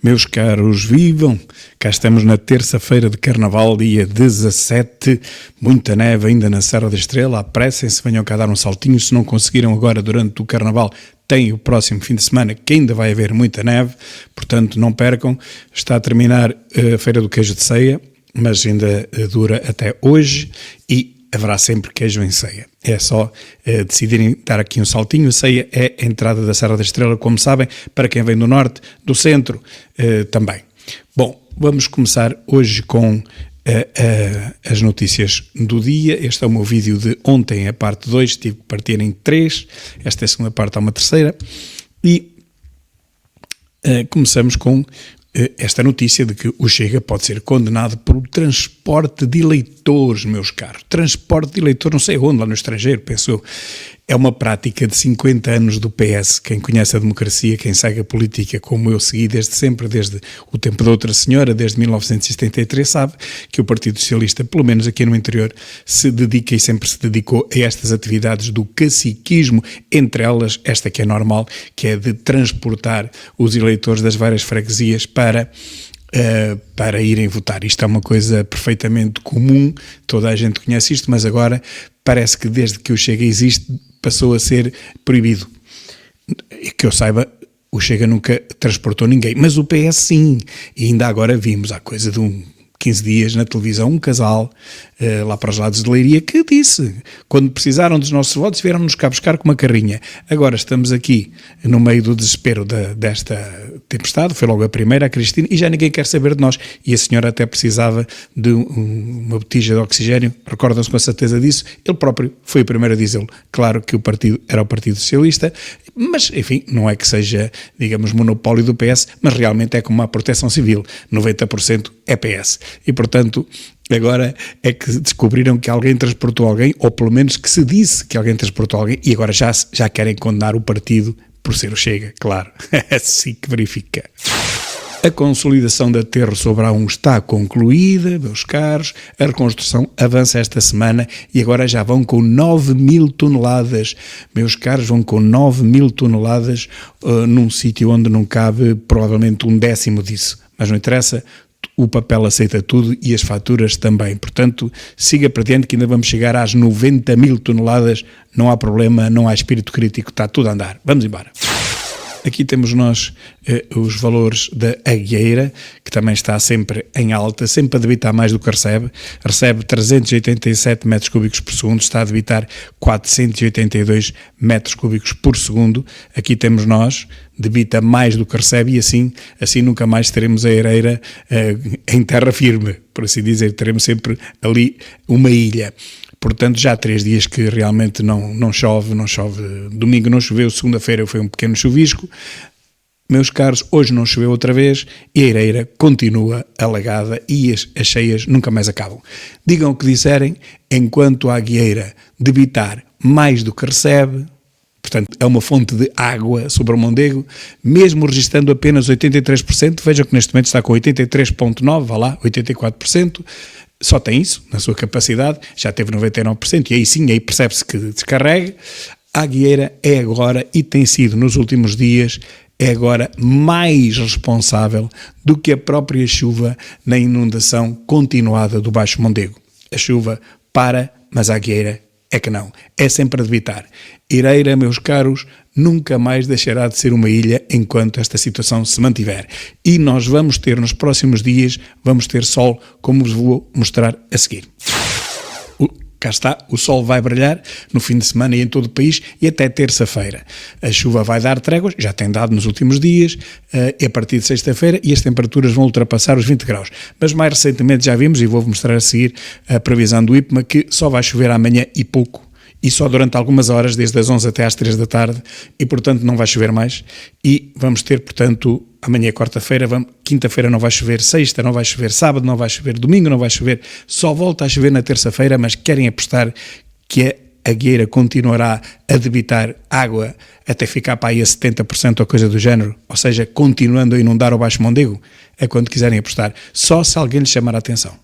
Meus caros, vivam! Cá estamos na terça-feira de Carnaval, dia 17, muita neve ainda na Serra da Estrela, apressem-se, venham cá dar um saltinho, se não conseguiram agora durante o Carnaval, tem o próximo fim de semana que ainda vai haver muita neve, portanto não percam, está a terminar a Feira do Queijo de Ceia, mas ainda dura até hoje e haverá sempre queijo em ceia. É só decidirem dar aqui um saltinho. A ceia é a entrada da Serra da Estrela, como sabem, para quem vem do norte, do centro também. Bom, vamos começar hoje com as notícias do dia. Este é o meu vídeo de ontem, a parte 2, tive que partir em 3. Esta é a segunda parte, há uma terceira. E começamos com esta notícia de que o Chega pode ser condenado por transporte de eleitores, meus caros. Transporte de eleitores, não sei onde, lá no estrangeiro, penso eu. É uma prática de 50 anos do PS. Quem conhece a democracia, quem segue a política como eu segui desde sempre, desde o tempo da outra senhora, desde 1973, sabe que o Partido Socialista, pelo menos aqui no interior, se dedica e sempre se dedicou a estas atividades do caciquismo, entre elas esta que é normal, que é de transportar os eleitores das várias freguesias para irem votar. Isto é uma coisa perfeitamente comum, toda a gente conhece isto, mas agora parece que desde que o Chega existe passou a ser proibido. Que eu saiba, o Chega nunca transportou ninguém, mas o PS sim, e ainda agora vimos, há coisa de 15 dias na televisão, um casal lá para os lados de Leiria que disse, quando precisaram dos nossos votos vieram-nos cá buscar com uma carrinha. Agora estamos aqui no meio do desespero desta tempestade, foi logo a primeira, a Cristina, e já ninguém quer saber de nós. E a senhora até precisava de uma botija de oxigênio, recordam-se com a certeza disso, ele próprio foi o primeiro a dizê-lo. Claro que o partido era o Partido Socialista, mas enfim, não é que seja, digamos, monopólio do PS, mas realmente é como a Proteção Civil, 90% é PS. E portanto, agora é que descobriram que alguém transportou alguém, ou pelo menos que se disse que alguém transportou alguém, e agora já querem condenar o partido por ser o Chega, claro, assim que verifica. A consolidação da Aterro sobre a A1 está concluída, meus caros, a reconstrução avança esta semana e agora já vão com 9.000 toneladas, meus caros, vão com 9.000 toneladas num sítio onde não cabe provavelmente 1/10 disso, mas não interessa, o papel aceita tudo e as faturas também, portanto siga para diante que ainda vamos chegar às 90.000 toneladas, não há problema, não há espírito crítico, está tudo a andar, vamos embora. Aqui temos nós os valores da Agueira, que também está sempre em alta, sempre a debitar mais do que recebe 387 metros cúbicos por segundo, está a debitar 482 metros cúbicos por segundo. Aqui temos nós, debita mais do que recebe e assim nunca mais teremos a Ereira em terra firme, por assim dizer, teremos sempre ali uma ilha. Portanto, já há 3 dias que realmente não chove, domingo não choveu, segunda-feira foi um pequeno chuvisco. Meus caros, hoje não choveu outra vez e a Ereira continua alagada e as cheias nunca mais acabam. Digam o que disserem, enquanto a Agueira debitar mais do que recebe, portanto é uma fonte de água sobre o Mondego, mesmo registrando apenas 83%, vejam que neste momento está com 83,9%, vá lá, 84%, só tem isso na sua capacidade, já teve 99%, e aí sim, aí percebe-se que descarrega. A Agueira é agora, e tem sido nos últimos dias, é agora mais responsável do que a própria chuva na inundação continuada do Baixo Mondego. A chuva para, mas a Agueira é que não, é sempre a debitar. Ereira, meus caros, nunca mais deixará de ser uma ilha enquanto esta situação se mantiver. E nós vamos ter nos próximos dias, vamos ter sol, como vos vou mostrar a seguir. Cá está, o sol vai brilhar no fim de semana e em todo o país e até terça-feira. A chuva vai dar tréguas, já tem dado nos últimos dias, a partir de sexta-feira, e as temperaturas vão ultrapassar os 20 graus. Mas mais recentemente já vimos, e vou-vos mostrar a seguir, a previsão do IPMA, que só vai chover amanhã e pouco, e só durante algumas horas, desde as 11 até às 3 da tarde, e portanto não vai chover mais, e vamos ter, portanto, amanhã é quarta-feira, quinta-feira não vai chover, sexta não vai chover, sábado não vai chover, domingo não vai chover, só volta a chover na terça-feira, mas querem apostar que a Agueira continuará a debitar água até ficar para aí a 70% ou coisa do género, ou seja, continuando a inundar o Baixo Mondego, é quando quiserem apostar, só se alguém lhes chamar a atenção.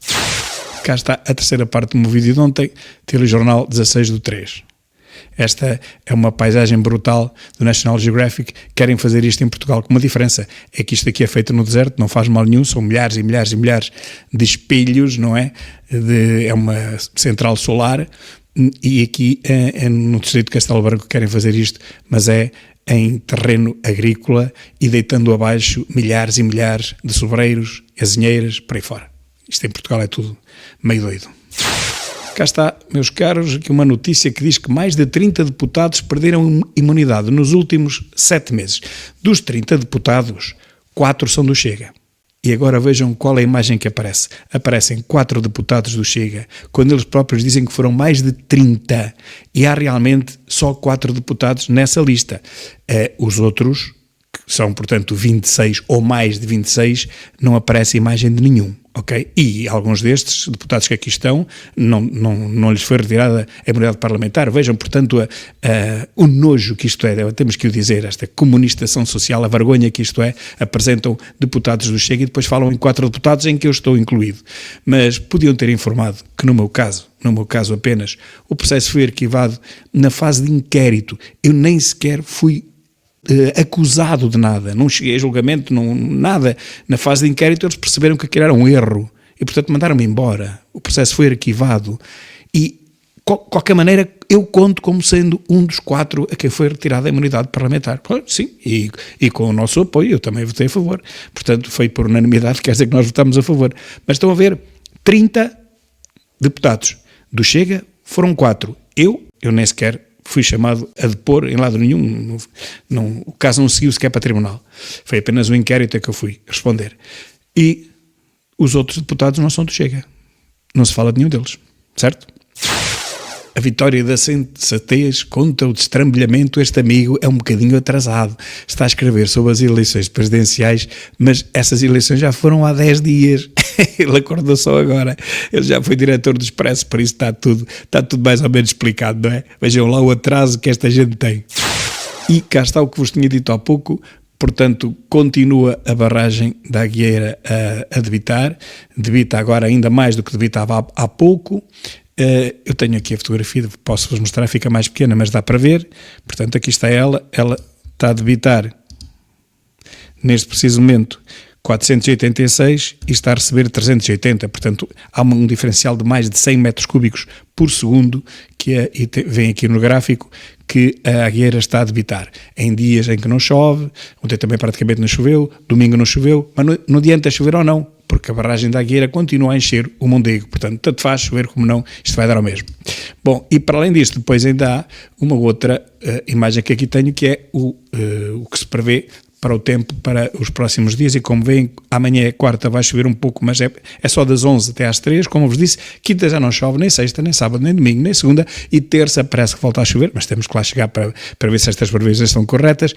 Cá está a terceira parte do meu vídeo de ontem, Telejornal 16/3. Esta é uma paisagem brutal do National Geographic. Querem fazer isto em Portugal, com uma diferença. É que isto aqui é feito no deserto, não faz mal nenhum, são milhares e milhares e milhares de espelhos, não é? É uma central solar, e aqui é no distrito de Castelo Branco querem fazer isto, mas é em terreno agrícola e deitando abaixo milhares e milhares de sobreiros, azinheiras, por aí fora. Isto em Portugal é tudo meio doido. Cá está, meus caros, aqui uma notícia que diz que mais de 30 deputados perderam imunidade nos últimos 7 meses. Dos 30 deputados, 4 são do Chega. E agora vejam qual é a imagem que aparece. Aparecem 4 deputados do Chega, quando eles próprios dizem que foram mais de 30. E há realmente só 4 deputados nessa lista. Os outros, que são, portanto, 26 ou mais de 26, não aparece imagem de nenhum. Ok? E alguns destes deputados que aqui estão, não lhes foi retirada a imunidade parlamentar. Vejam, portanto, o nojo que isto é, temos que o dizer, esta comunistação social, a vergonha que isto é. Apresentam deputados do Chega e depois falam em 4 deputados em que eu estou incluído. Mas podiam ter informado que no meu caso apenas, o processo foi arquivado na fase de inquérito. Eu nem sequer fui acusado de nada, não cheguei a julgamento, nada. Na fase de inquérito eles perceberam que aquilo era um erro e, portanto, mandaram-me embora. O processo foi arquivado e, de qualquer maneira, eu conto como sendo um dos 4 a quem foi retirada a imunidade parlamentar. Sim, e com o nosso apoio eu também votei a favor. Portanto, foi por unanimidade, quer dizer que nós votámos a favor. Mas estão a ver, 30 deputados do Chega foram 4. Eu nem sequer fui chamado a depor em lado nenhum, o caso não seguiu sequer para tribunal. Foi apenas um inquérito a que eu fui responder. E os outros deputados não são do Chega. Não se fala de nenhum deles, certo? A vitória da sensatez contra o destrambelhamento, este amigo é um bocadinho atrasado. Está a escrever sobre as eleições presidenciais, mas essas eleições já foram há 10 dias. Ele acordou só agora. Ele já foi diretor do Expresso, por isso está tudo mais ou menos explicado, não é? Vejam lá o atraso que esta gente tem. E cá está o que vos tinha dito há pouco. Portanto, continua a barragem da Aguieira a debitar. Debita agora ainda mais do que debitava há pouco. Eu tenho aqui a fotografia, posso-vos mostrar, fica mais pequena, mas dá para ver. Portanto, aqui está ela está a debitar, neste preciso momento, 486 e está a receber 380, portanto, há um diferencial de mais de 100 metros cúbicos por segundo, vem aqui no gráfico, que a Aguieira está a debitar. Em dias em que não chove, ontem também praticamente não choveu, domingo não choveu, mas não adianta chover ou não, porque a barragem da Aguieira continua a encher o Mondego, portanto, tanto faz chover como não, isto vai dar ao mesmo. Bom, e para além disto, depois ainda há uma outra imagem que aqui tenho, que é o que se prevê para o tempo para os próximos dias, e como veem, amanhã é quarta, vai chover um pouco, mas é só das 11 até às 3, como vos disse. Quinta já não chove, nem sexta, nem sábado, nem domingo, nem segunda, e terça parece que volta a chover, mas temos que lá chegar para ver se estas previsões estão corretas.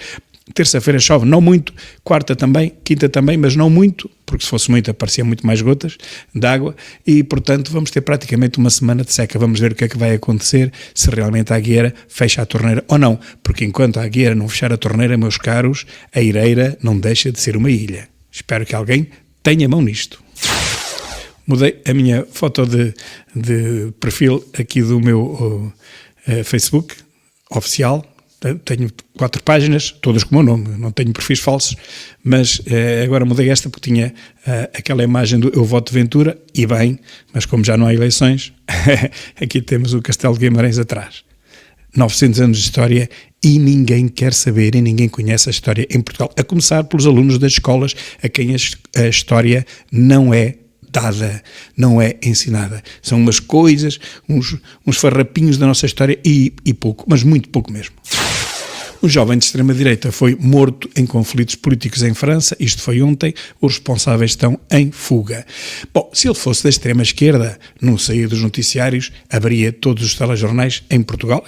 Terça-feira chove, não muito, quarta também, quinta também, mas não muito, porque se fosse muito apareciam muito mais gotas de água, e portanto vamos ter praticamente uma semana de seca. Vamos ver o que é que vai acontecer, se realmente a Aguieira fecha a torneira ou não, porque enquanto a Aguieira não fechar a torneira, meus caros, a Ereira não deixa de ser uma ilha. Espero que alguém tenha mão nisto. Mudei a minha foto de perfil aqui do meu Facebook oficial. Tenho 4 páginas, todas com o meu nome, não tenho perfis falsos, mas agora mudei esta porque tinha aquela imagem do Eu Voto Ventura, e bem, mas como já não há eleições, aqui temos o Castelo de Guimarães atrás. 900 anos de história e ninguém quer saber e ninguém conhece a história em Portugal, a começar pelos alunos das escolas a quem a história não é dada, não é ensinada. São umas coisas, uns farrapinhos da nossa história e pouco, mas muito pouco mesmo. Um jovem de extrema-direita foi morto em conflitos políticos em França, isto foi ontem, os responsáveis estão em fuga. Bom, se ele fosse da extrema-esquerda, não saía dos noticiários, abriria todos os telejornais em Portugal,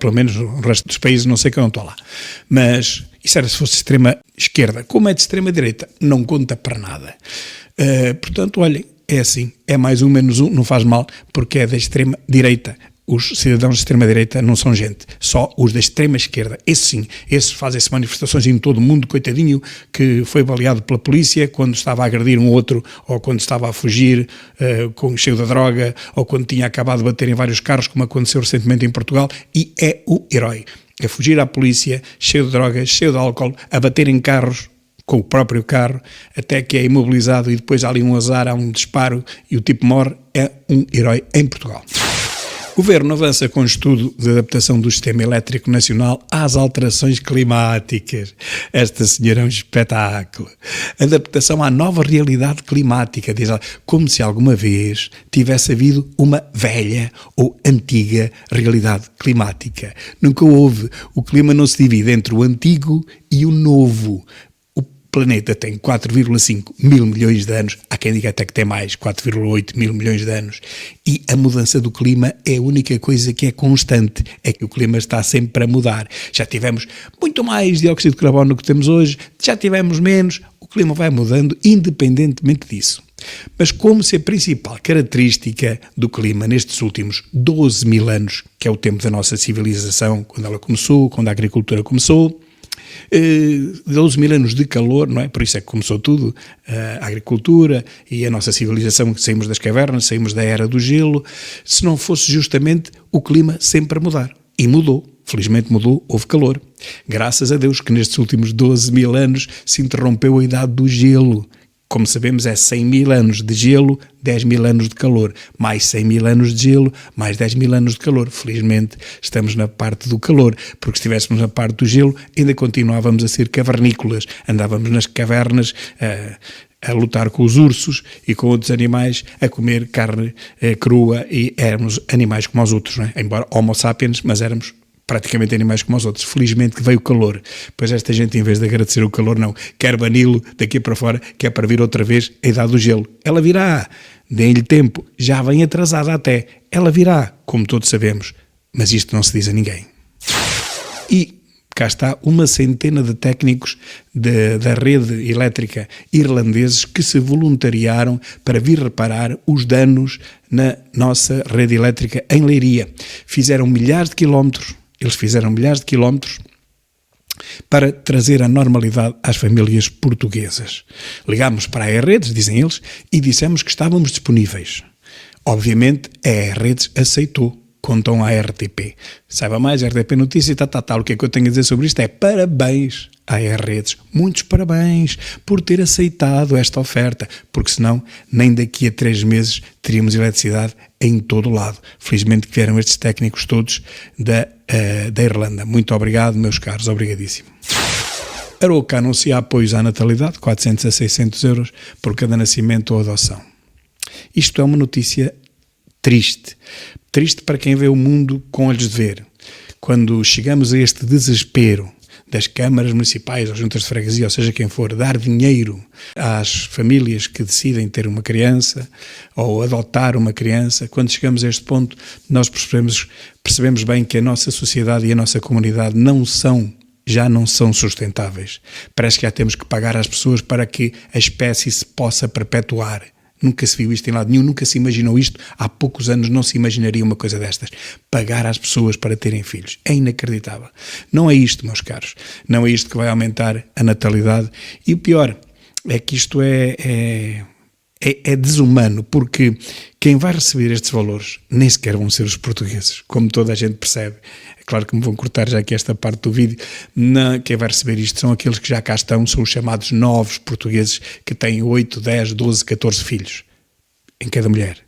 pelo menos no resto dos países, não sei que eu não estou lá. Mas isso era se fosse de extrema-esquerda. Como é de extrema-direita, não conta para nada. Portanto, olhem, é assim, é mais um menos um, não faz mal, porque é da extrema-direita. os cidadãos de extrema-direita não são gente, só os da extrema-esquerda. Esses sim, esses fazem-se manifestações em todo o mundo, coitadinho, que foi baleado pela polícia quando estava a agredir um outro, ou quando estava a fugir cheio da droga, ou quando tinha acabado de bater em vários carros, como aconteceu recentemente em Portugal, e é o herói. A fugir à polícia, cheio de drogas, cheio de álcool, a bater em carros, com o próprio carro, até que é imobilizado e depois há ali um azar, há um disparo e o tipo morre, é um herói em Portugal. O Governo avança com o estudo de adaptação do sistema elétrico nacional às alterações climáticas. Esta senhora é um espetáculo. Adaptação à nova realidade climática, diz ela, como se alguma vez tivesse havido uma velha ou antiga realidade climática. Nunca houve. O clima não se divide entre o antigo e o novo. O planeta tem 4,5 mil milhões de anos, há quem diga até que tem mais, 4,8 mil milhões de anos, e a mudança do clima é a única coisa que é constante, é que o clima está sempre a mudar. Já tivemos muito mais dióxido de carbono do que temos hoje, já tivemos menos, o clima vai mudando independentemente disso. Mas como se a principal característica do clima nestes últimos 12 mil anos, que é o tempo da nossa civilização, quando ela começou, quando a agricultura começou, 12 mil anos de calor, não é? Por isso é que começou tudo, a agricultura e a nossa civilização, que saímos das cavernas, saímos da era do gelo, se não fosse justamente o clima sempre a mudar. E mudou, felizmente mudou, houve calor. Graças a Deus que nestes últimos 12 mil anos se interrompeu a idade do gelo. Como sabemos, é 100 mil anos de gelo, 10 mil anos de calor, mais 100 mil anos de gelo, mais 10 mil anos de calor. Felizmente estamos na parte do calor, porque se estivéssemos na parte do gelo ainda continuávamos a ser cavernícolas, andávamos nas cavernas a lutar com os ursos e com outros animais, a comer carne crua e éramos animais como os outros, não é? Embora homo sapiens, mas éramos praticamente animais como os outros. Felizmente que veio o calor. Pois esta gente, em vez de agradecer o calor, não, quer bani-lo daqui para fora, quer para vir outra vez a idade do gelo. Ela virá, deem-lhe tempo, já vem atrasada até. Ela virá, como todos sabemos, mas isto não se diz a ninguém. E cá está uma centena de técnicos da rede elétrica irlandeses que se voluntariaram para vir reparar os danos na nossa rede elétrica em Leiria. Fizeram milhares de quilómetros. Eles fizeram milhares de quilómetros para trazer a normalidade às famílias portuguesas. Ligámos para a E-Redes, dizem eles, e dissemos que estávamos disponíveis. Obviamente, a E-Redes aceitou, contam à RTP. Saiba mais, RTP Notícias, tal. O que é que eu tenho a dizer sobre isto é parabéns à E-Redes. Muitos parabéns por ter aceitado esta oferta, porque senão nem daqui a 3 meses teríamos eletricidade em todo o lado. Felizmente que vieram estes técnicos todos da Irlanda. Muito obrigado, meus caros, obrigadíssimo. A Aroca anuncia apoios à natalidade, 400 a 600 euros por cada nascimento ou adoção. Isto é uma notícia triste. Triste para quem vê o mundo com olhos de ver. Quando chegamos a este desespero das câmaras municipais ou juntas de freguesia, ou seja quem for, dar dinheiro às famílias que decidem ter uma criança ou adotar uma criança, quando chegamos a este ponto, nós percebemos bem que a nossa sociedade e a nossa comunidade já não são sustentáveis. Parece que já temos que pagar às pessoas para que a espécie se possa perpetuar. Nunca se viu isto em lado nenhum, nunca se imaginou isto. Há poucos anos não se imaginaria uma coisa destas. Pagar às pessoas para terem filhos. É inacreditável. Não é isto, meus caros. Não é isto que vai aumentar a natalidade. E o pior é que isto é desumano, porque quem vai receber estes valores nem sequer vão ser os portugueses, como toda a gente percebe. É claro que me vão cortar já aqui esta parte do vídeo. Quem vai receber isto são aqueles que já cá estão, são os chamados novos portugueses que têm 8, 10, 12, 14 filhos em cada mulher.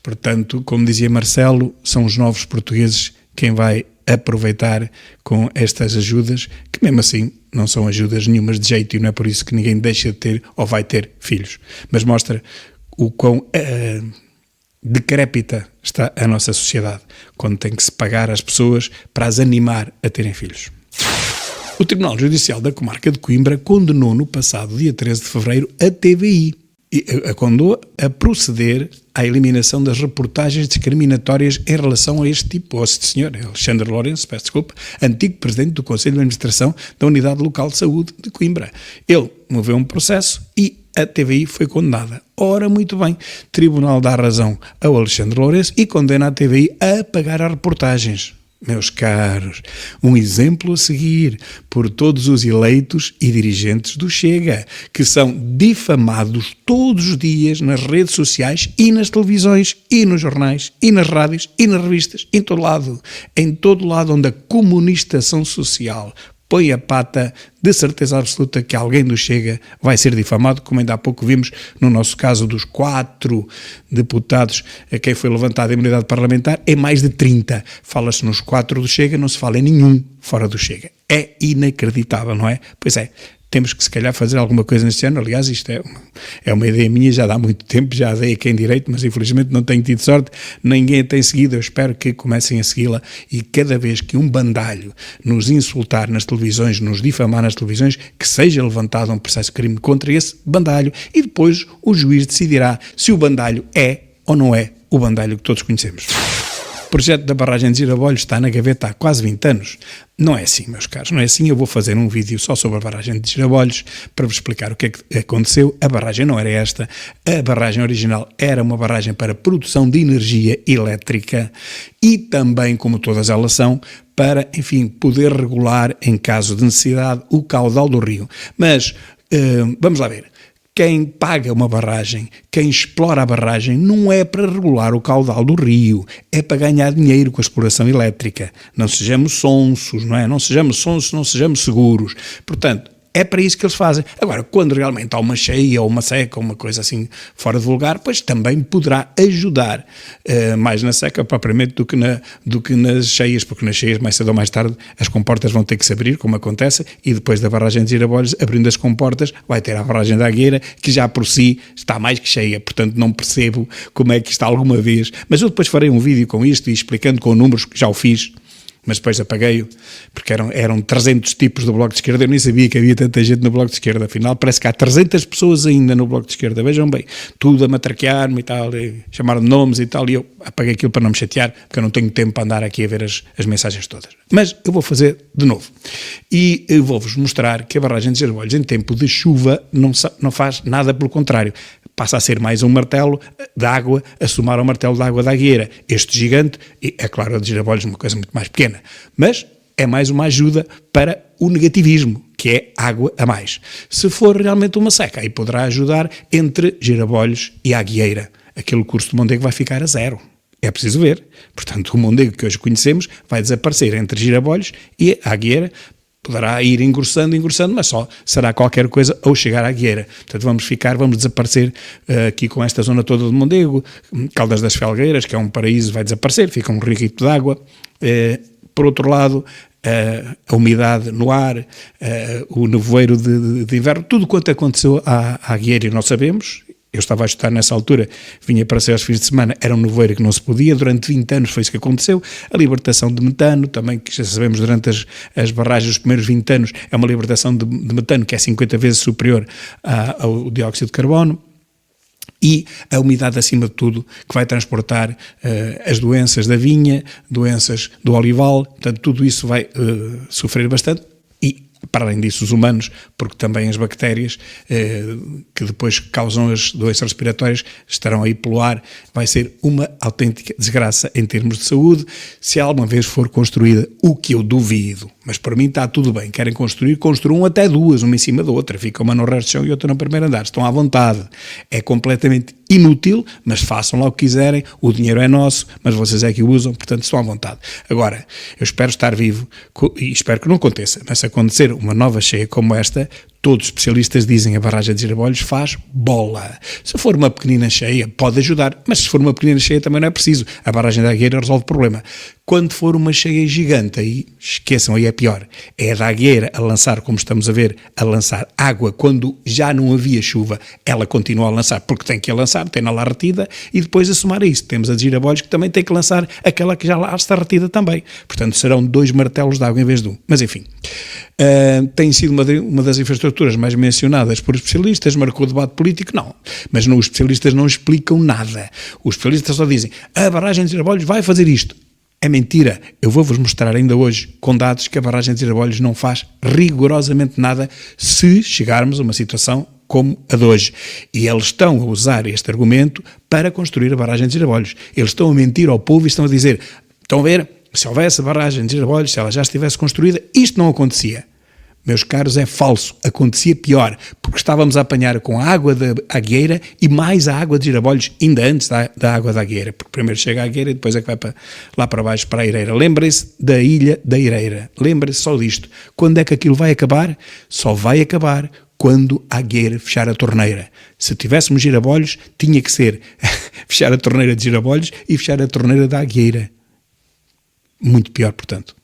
Portanto, como dizia Marcelo, são os novos portugueses quem vai aproveitar com estas ajudas, que mesmo assim não são ajudas nenhumas de jeito e não é por isso que ninguém deixa de ter ou vai ter filhos. Mas mostra o quão decrépita está a nossa sociedade, quando tem que se pagar às pessoas para as animar a terem filhos. O Tribunal Judicial da Comarca de Coimbra condenou no passado dia 13 de fevereiro a TVI e a condenou a proceder à eliminação das reportagens discriminatórias em relação a este tipo, este senhor, Alexandre Lourenço, peço desculpa, antigo presidente do Conselho de Administração da Unidade Local de Saúde de Coimbra. Ele moveu um processo e a TVI foi condenada. Ora, muito bem, Tribunal dá razão ao Alexandre Lourenço e condena a TVI a pagar as reportagens. Meus caros, um exemplo a seguir por todos os eleitos e dirigentes do Chega, que são difamados todos os dias nas redes sociais e nas televisões e nos jornais e nas rádios e nas revistas, em todo lado onde a comunistação social põe a pata, de certeza absoluta que alguém do Chega vai ser difamado, como ainda há pouco vimos no nosso caso dos 4 deputados a quem foi levantada a imunidade parlamentar, é mais de 30. Fala-se nos 4 do Chega, não se fala em nenhum fora do Chega. É inacreditável, não é? Pois é. Temos que se calhar fazer alguma coisa neste ano. Aliás, isto é uma ideia minha, já há muito tempo, já a dei a quem direito, mas infelizmente não tenho tido sorte, ninguém a tem seguido. Eu espero que comecem a segui-la e cada vez que um bandalho nos insultar nas televisões, nos difamar nas televisões, que seja levantado um processo de crime contra esse bandalho e depois o juiz decidirá se o bandalho é ou não é o bandalho que todos conhecemos. O projeto da barragem de Girabolhos está na gaveta há quase 20 anos. Não é assim, meus caros, não é assim. Eu vou fazer um vídeo só sobre a barragem de Girabolhos para vos explicar o que é que aconteceu. A barragem não era esta. A barragem original era uma barragem para produção de energia elétrica e também, como todas elas são, para, enfim, poder regular, em caso de necessidade, o caudal do rio. Mas, vamos lá ver. Quem paga uma barragem, quem explora a barragem, não é para regular o caudal do rio, é para ganhar dinheiro com a exploração elétrica. Não sejamos sonsos, não é? Não sejamos sonsos, não sejamos seguros. Portanto, é para isso que eles fazem. Agora, quando realmente há uma cheia ou uma seca ou uma coisa assim fora de vulgar, pois também poderá ajudar mais na seca propriamente do que nas cheias, porque nas cheias mais cedo ou mais tarde as comportas vão ter que se abrir, como acontece, e depois da barragem de Girabolhos, abrindo as comportas, vai ter a barragem da Agueira, que já por si está mais que cheia, portanto não percebo como é que está alguma vez. Mas eu depois farei um vídeo com isto e explicando com números, que já o fiz, mas depois apaguei-o, porque eram 300 tipos do Bloco de Esquerda, eu nem sabia que havia tanta gente no Bloco de Esquerda, afinal parece que há 300 pessoas ainda no Bloco de Esquerda, vejam bem, tudo a matraquear-me e tal, e chamar de nomes e tal, e eu apaguei aquilo para não me chatear, porque eu não tenho tempo para andar aqui a ver as mensagens todas. Mas eu vou fazer de novo, e eu vou-vos mostrar que a barragem de Girabolhos em tempo de chuva não faz nada, pelo contrário, passa a ser mais um martelo de água a somar ao martelo de água da Agueira. Este gigante, e é claro, a de Girabolhos uma coisa muito mais pequena, mas é mais uma ajuda para o negativismo, que é água a mais. Se for realmente uma seca, aí poderá ajudar entre Girabolhos e a Agueira. Aquele curso de Mondego vai ficar a 0. É preciso ver. Portanto, o Mondego que hoje conhecemos vai desaparecer entre Girabolhos e a Agueira. Poderá ir engrossando, mas só será qualquer coisa ao chegar à Agueira. Portanto, vamos desaparecer aqui com esta zona toda de Mondego, Caldas das Felgueiras, que é um paraíso, vai desaparecer, fica um riquito de água. Por outro lado, a umidade no ar, o nevoeiro de inverno, tudo quanto aconteceu à Agueira, nós sabemos. Eu estava a estudar nessa altura, vinha para ser aos fins de semana, era um nevoeiro que não se podia, durante 20 anos foi isso que aconteceu, a libertação de metano, também que já sabemos durante as barragens dos primeiros 20 anos, é uma libertação de metano que é 50 vezes superior ao dióxido de carbono, e a umidade acima de tudo, que vai transportar as doenças da vinha, doenças do olival, portanto tudo isso vai sofrer bastante, e para além disso os humanos, porque também as bactérias que depois causam as doenças respiratórias estarão aí pelo ar, vai ser uma autêntica desgraça em termos de saúde, se alguma vez for construída, o que eu duvido, mas para mim está tudo bem, querem construir, construam até duas, uma em cima da outra, fica uma no resto do chão e outra no primeiro andar, estão à vontade, é completamente inútil, mas façam lá o que quiserem, o dinheiro é nosso, mas vocês é que o usam, portanto estão à vontade. Agora, eu espero estar vivo e espero que não aconteça, mas se acontecer uma nova cheia como esta, todos os especialistas dizem a barragem de Girabolhos faz bola. Se for uma pequenina cheia, pode ajudar, mas se for uma pequenina cheia também não é preciso. A barragem da Agueira resolve o problema. Quando for uma cheia gigante, aí esqueçam, aí é pior. É a da Agueira a lançar, como estamos a ver, a lançar água quando já não havia chuva. Ela continua a lançar porque tem que a lançar, tem-na lá retida, e depois a somar a isso. Temos a de Girabolhos que também tem que lançar aquela que já lá está retida também. Portanto, serão 2 martelos de água em vez de um. Mas enfim, tem sido uma das infraestruturas mais mencionadas por especialistas, marcou debate político, não. Mas os especialistas não explicam nada. Os especialistas só dizem, a barragem de Girabolhos vai fazer isto. É mentira. Eu vou-vos mostrar ainda hoje, com dados, que a barragem de Girabolhos não faz rigorosamente nada se chegarmos a uma situação como a de hoje. E eles estão a usar este argumento para construir a barragem de Girabolhos. Eles estão a mentir ao povo e estão a dizer, estão a ver, se houvesse a barragem de Girabolhos, se ela já estivesse construída, isto não acontecia. Meus caros, é falso. Acontecia pior, porque estávamos a apanhar com a água da Agueira e mais a água de Girabolhos, ainda antes da água da Agueira, porque primeiro chega a Agueira e depois é que vai lá para baixo, para a Eireira. Lembrem-se da ilha da Eireira. Lembrem-se só disto. Quando é que aquilo vai acabar? Só vai acabar quando a Agueira fechar a torneira. Se tivéssemos Girabolhos, tinha que ser fechar a torneira de Girabolhos e fechar a torneira da Agueira. Muito pior, portanto.